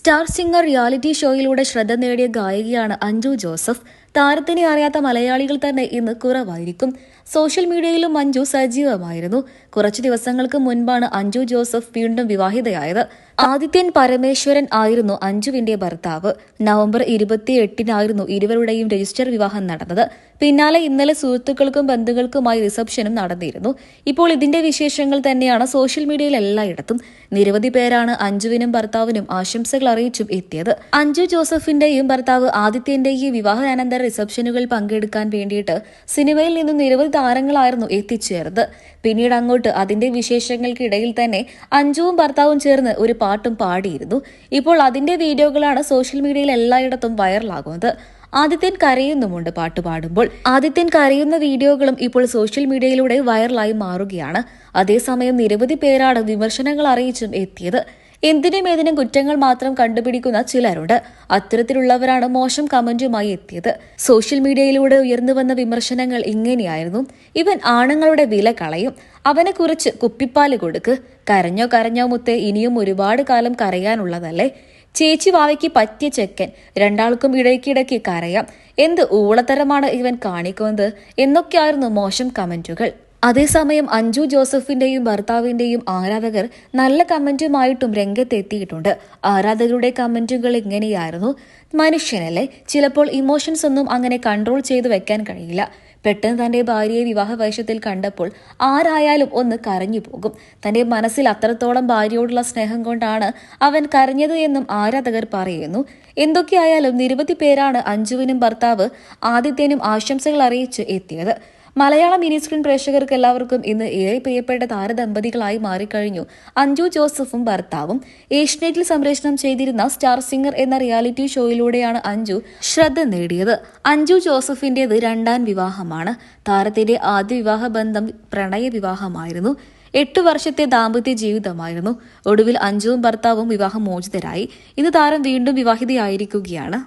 Star singer reality ഷോയിലൂടെ ശ്രദ്ധ നേടിയ ഗായികയാണ് Anju Joseph. താരത്തിനെ അറിയാത്ത മലയാളികൾ തന്നെ ഇന്ന് കുറവായിരിക്കും. സോഷ്യൽ മീഡിയയിലും അഞ്ജു സജീവമായിരുന്നു. കുറച്ചു ദിവസങ്ങൾക്ക് മുൻപാണ് അഞ്ജു ജോസഫ് വീണ്ടും വിവാഹിതയായത്. ആദിത്യൻ പരമേശ്വരൻ ആയിരുന്നു അഞ്ജുവിന്റെ ഭർത്താവ്. നവംബർ 28-നായിരുന്നു ഇരുവരുടെയും രജിസ്റ്റർ വിവാഹം നടന്നത്. പിന്നാലെ ഇന്നലെ സുഹൃത്തുക്കൾക്കും ബന്ധുക്കൾക്കുമായി റിസപ്ഷനും നടന്നിരുന്നു. ഇപ്പോൾ ഇതിന്റെ വിശേഷങ്ങൾ തന്നെയാണ് സോഷ്യൽ മീഡിയയിൽ എല്ലായിടത്തും. നിരവധി പേരാണ് അഞ്ജുവിനും ഭർത്താവിനും ആശംസകൾ അറിയിച്ചും എത്തിയത്. അഞ്ജു ജോസഫിന്റെയും ഭർത്താവ് ആദിത്യന്റെയും വിവാഹാനന്തര റിസപ്ഷനുകൾ പങ്കെടുക്കാൻ വേണ്ടിയിട്ട് സിനിമയിൽ നിന്നും നിരവധി താരങ്ങളായിരുന്നു എത്തിച്ചേർന്നത്. പിന്നീട് അങ്ങോട്ട് അതിന്റെ വിശേഷങ്ങൾക്കിടയിൽ തന്നെ അഞ്ജുവും ഭർത്താവും ചേർന്ന് ഒരു പാട്ടും പാടിയിരുന്നു. ഇപ്പോൾ അതിന്റെ വീഡിയോകളാണ് സോഷ്യൽ മീഡിയയിൽ എല്ലായിടത്തും വൈറലാകുന്നത്. ആദിത്യൻ കരയുന്നുമുണ്ട് പാട്ട് പാടുമ്പോൾ. ആദിത്യൻ കരയുന്ന വീഡിയോകളും ഇപ്പോൾ സോഷ്യൽ മീഡിയയിലൂടെ വൈറലായി മാറുകയാണ്. അതേസമയം നിരവധി പേരാണ് വിമർശനങ്ങൾ അറിയിച്ചും എത്തിയത്. എന്തിനും ഏതിനും കുറ്റങ്ങൾ മാത്രം കണ്ടുപിടിക്കുന്ന ചിലരുണ്ട്. അത്തരത്തിലുള്ളവരാണ് മോശം കമന്റുമായി എത്തിയത്. സോഷ്യൽ മീഡിയയിലൂടെ ഉയർന്നു വന്ന വിമർശനങ്ങൾ ഇങ്ങനെയായിരുന്നു: ഇവൻ ആണുങ്ങളുടെ വില കളയും, അവനെ കുറിച്ച് കുപ്പിപ്പാല് കൊടുക്ക്, കരഞ്ഞോ മുത്തേ, ഇനിയും ഒരുപാട് കാലം കരയാനുള്ളതല്ലേ, ചേച്ചി വാവയ്ക്ക് പറ്റിയ ചെക്കൻ, രണ്ടാൾക്കും ഇടയ്ക്കിടയ്ക്ക് കരയാം, എന്ത് ഊളത്തരമാണ് ഇവൻ കാണിക്കുന്നത് എന്നൊക്കെയായിരുന്നു മോശം കമന്റുകൾ. അതേസമയം അഞ്ജു ജോസഫിന്റെയും ഭർത്താവിന്റെയും ആരാധകർ നല്ല കമന്റുമായിട്ടും രംഗത്തെത്തിയിട്ടുണ്ട്. ആരാധകരുടെ കമന്റുകൾ ഇങ്ങനെയായിരുന്നു: മനുഷ്യനല്ലേ, ചിലപ്പോൾ ഇമോഷൻസ് ഒന്നും അങ്ങനെ കൺട്രോൾ ചെയ്തു വെക്കാൻ കഴിയില്ല. പെട്ടെന്ന് തന്റെ ഭാര്യയെ വിവാഹ വേഷത്തിൽ കണ്ടപ്പോൾ ആരായാലും ഒന്ന് കരഞ്ഞു പോകും. തന്റെ മനസ്സിൽ അത്രത്തോളം ഭാര്യയോടുള്ള സ്നേഹം കൊണ്ടാണ് അവൻ കരഞ്ഞത് എന്നും ആരാധകർ പറയുന്നു. എന്തൊക്കെയായാലും നിരവധി പേരാണ് അഞ്ജുവിനും ഭർത്താവ് ആദിത്യനും ആശംസകൾ അറിയിച്ച് എത്തിയത്. മലയാളം മിനി സ്ക്രീൻ പ്രേക്ഷകർക്ക് എല്ലാവർക്കും ഇന്ന് ഏറെ പ്രിയപ്പെട്ട താരദമ്പതികളായി മാറിക്കഴിഞ്ഞു അഞ്ജു ജോസഫും ഭർത്താവും. ഏഷ്യനെറ്റിൽ സംപ്രേഷണം ചെയ്തിരുന്ന സ്റ്റാർ സിംഗർ എന്ന റിയാലിറ്റി ഷോയിലൂടെയാണ് അഞ്ജു ശ്രദ്ധ നേടിയത്. അഞ്ജു ജോസഫിന്റേത് രണ്ടാം വിവാഹമാണ്. താരത്തിന്റെ ആദ്യ വിവാഹ ബന്ധം പ്രണയ വിവാഹമായിരുന്നു. 8 വർഷത്തെ ദാമ്പത്യ ജീവിതമായിരുന്നു. ഒടുവിൽ അഞ്ജുവും ഭർത്താവും വിവാഹമോചിതരായി. ഇന്ന് താരം വീണ്ടും വിവാഹിതയായിരിക്കുകയാണ്.